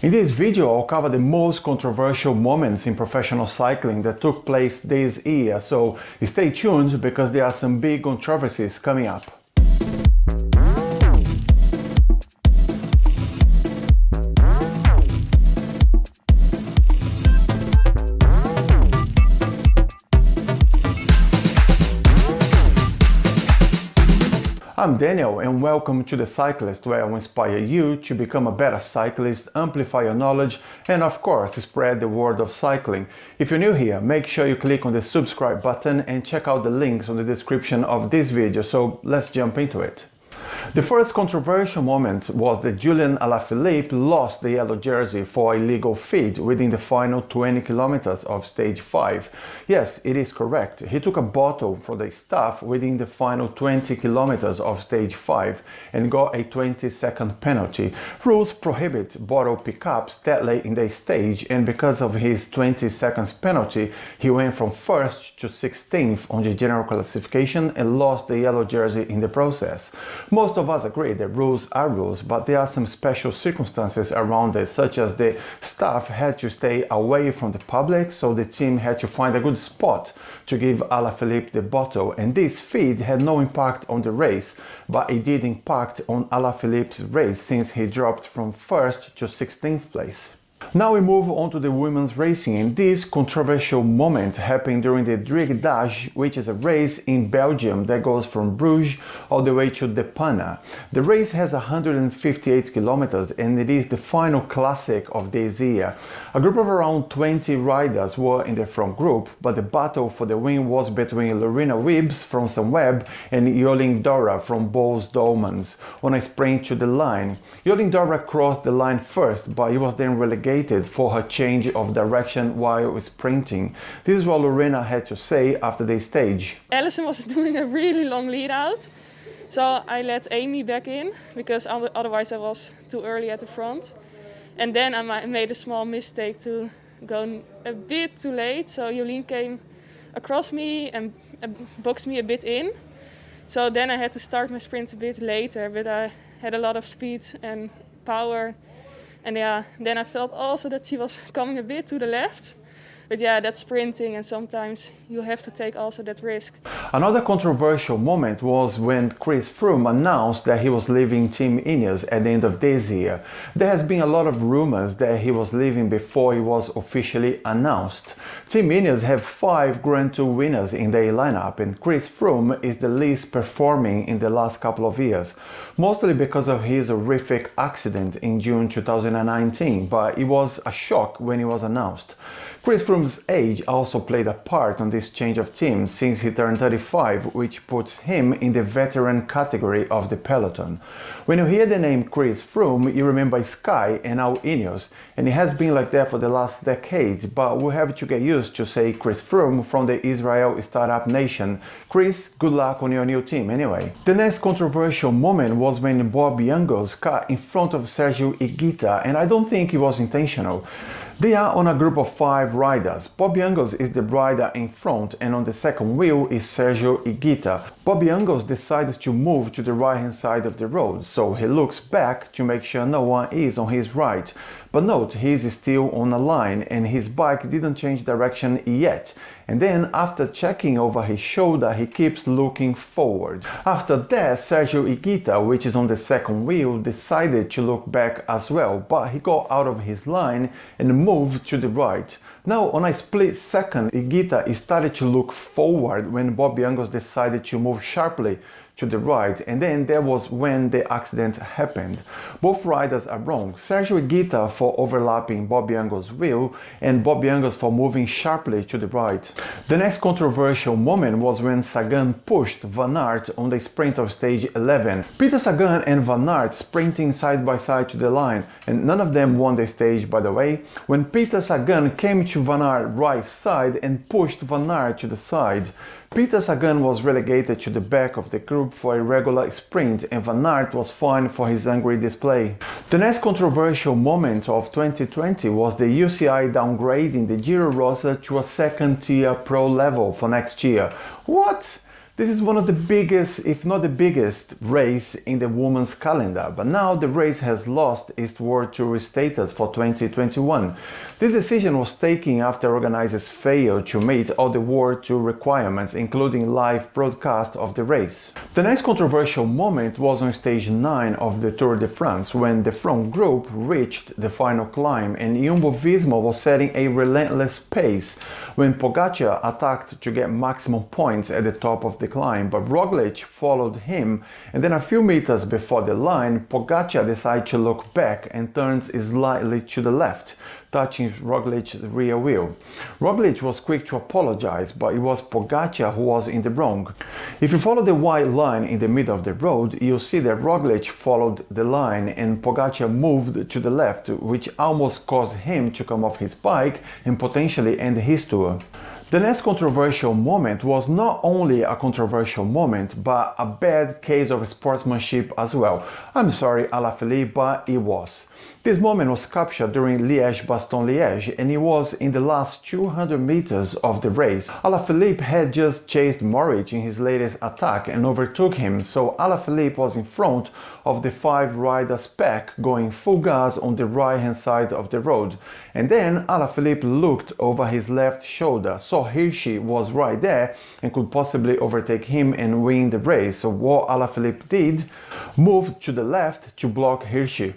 In this video, I'll cover the most controversial moments in professional cycling that took place this year, so stay tuned because there are some big controversies coming up. I'm Daniel and welcome to The Cyclist, where I will inspire you to become a better cyclist, amplify your knowledge and of course spread the word of cycling. If you're new here, make sure you click on the subscribe button and check out the links on the description of this video, so let's jump into it. The first controversial moment was that Julian Alaphilippe lost the yellow jersey for illegal feed within the final 20 kilometers of stage 5. Yes, it is correct. He took a bottle for the staff within the final 20 kilometers of stage 5 and got a 20-second penalty. Rules prohibit bottle pickups that late in the stage, and because of his 20 seconds penalty, he went from 1st to 16th on the general classification and lost the yellow jersey in the process. Most of us agree that rules are rules, but there are some special circumstances around it, such as the staff had to stay away from the public, so the team had to find a good spot to give Alaphilippe the bottle, and this feed had no impact on the race, but it did impact on Alaphilippe's race since he dropped from 1st to 16th place. Now we move on to the women's racing, and this controversial moment happened during the Driedages, which is a race in Belgium that goes from Bruges all the way to De Panne. The race has 158 kilometers and it is the final classic of this year. A group of around 20 riders were in the front group, but the battle for the win was between Lorena Wibbs from Sunweb and Jolien D'Hoore from Boels Dolmans on a sprint to the line. Jolien D'Hoore crossed the line first, but he was then relegated for her change of direction while sprinting. This is what Lorena had to say after the stage. Alison was doing a really long lead out, so I let Amy back in because otherwise I was too early at the front. And then I made a small mistake to go a bit too late, so Jolien came across me and boxed me a bit in. So then I had to start my sprint a bit later, but I had a lot of speed and power. And yeah, then I felt also that she was coming a bit to the left. But yeah, that's sprinting and sometimes you have to take also that risk. Another controversial moment was when Chris Froome announced that he was leaving Team INEOS at the end of this year. There has been a lot of rumors that he was leaving before he was officially announced. Team INEOS have 5 Grand Tour winners in their lineup, and Chris Froome is the least performing in the last couple of years, mostly because of his horrific accident in June 2019, but it was a shock when he was announced. Chris Froome's age also played a part on this change of team since he turned 35, which puts him in the veteran category of the peloton. When you hear the name Chris Froome, you remember Sky and now INEOS, and it has been like that for the last decades, but we have to get used to say Chris Froome from the Israel startup nation. Chris, good luck on your new team anyway. The next controversial moment was when Bob Jungels cut in front of Sergio Higuita, and I don't think it was intentional. They are on a group of 5 riders. Bob Jungels is the rider in front, and on the second wheel is Sergio Higuita. Bob Jungels decides to move to the right hand side of the road, so he looks back to make sure no one is on his right. But note, he is still on a line and his bike didn't change direction yet. And then after checking over his shoulder, he keeps looking forward. After that, Sergio Higuita, which is on the second wheel, decided to look back as well, but he got out of his line and moved to the right. Now, on a split second, Higuita started to look forward when Bob Jungels decided to move sharply to the right, and then that was when the accident happened. Both riders are wrong. Sergio Higuita for overlapping Bob Jungels' wheel and Bob Jungels for moving sharply to the right. The next controversial moment was when Sagan pushed Van Aert on the sprint of stage 11. Peter Sagan and Van Aert sprinting side by side to the line, and none of them won the stage, by the way, when Peter Sagan came to Van Aert's right side and pushed Van Aert to the side. Peter Sagan was relegated to the back of the group for a regular sprint, and Van Aert was fined for his angry display. The next controversial moment of 2020 was the UCI downgrading the GIRO ROSA to a second-tier pro level for next year. What? This is one of the biggest, if not the biggest, race in the women's calendar, but now the race has lost its World Tour status for 2021. This decision was taken after organizers failed to meet all the World Tour requirements, including live broadcast of the race. The next controversial moment was on stage 9 of the Tour de France, when the front group reached the final climb and Jumbo-Visma was setting a relentless pace when Pogacar attacked to get maximum points at the top of the climb, but Roglic followed him, and then a few meters before the line, Pogacar decided to look back and turns slightly to the left, touching Roglic's rear wheel. Roglic was quick to apologize, but it was Pogacar who was in the wrong. If you follow the white line in the middle of the road, you'll see that Roglic followed the line and Pogacar moved to the left, which almost caused him to come off his bike and potentially end his tour. The next controversial moment was not only a controversial moment, but a bad case of sportsmanship as well. I'm sorry, Alaphilippe, but it was. This moment was captured during Liège-Bastogne-Liège, and it was in the last 200 meters of the race. Alaphilippe had just chased Moric in his latest attack and overtook him, so Alaphilippe was in front of the 5 riders pack going full gas on the right hand side of the road. And then Alaphilippe looked over his left shoulder, saw Hirschi was right there and could possibly overtake him and win the race. So what Alaphilippe did, moved to the left to block Hirschi.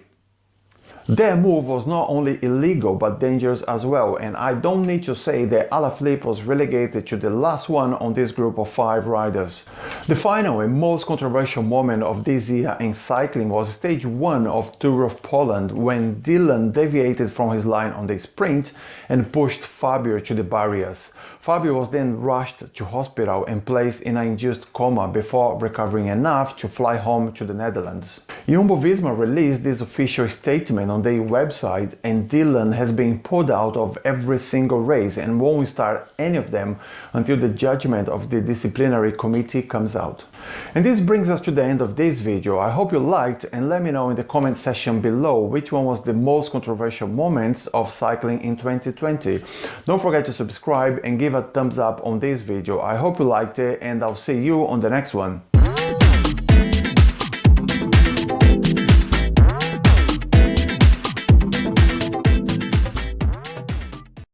Their move was not only illegal but dangerous as well, and I don't need to say that Alaphilippe was relegated to the last one on this group of 5 riders. The final and most controversial moment of this year in cycling was stage 1 of Tour of Poland, when Dylan deviated from his line on the sprint and pushed Fabio to the barriers. Fabio was then rushed to hospital and placed in an induced coma before recovering enough to fly home to the Netherlands. Jumbo-Visma released this official statement on their website, and Dylan has been pulled out of every single race and won't start any of them until the judgment of the disciplinary committee comes out. And this brings us to the end of this video. I hope you liked, and let me know in the comment section below which one was the most controversial moments of cycling in 2020. Don't forget to subscribe and give a thumbs up on this video. I hope you liked it, and I'll see you on the next one.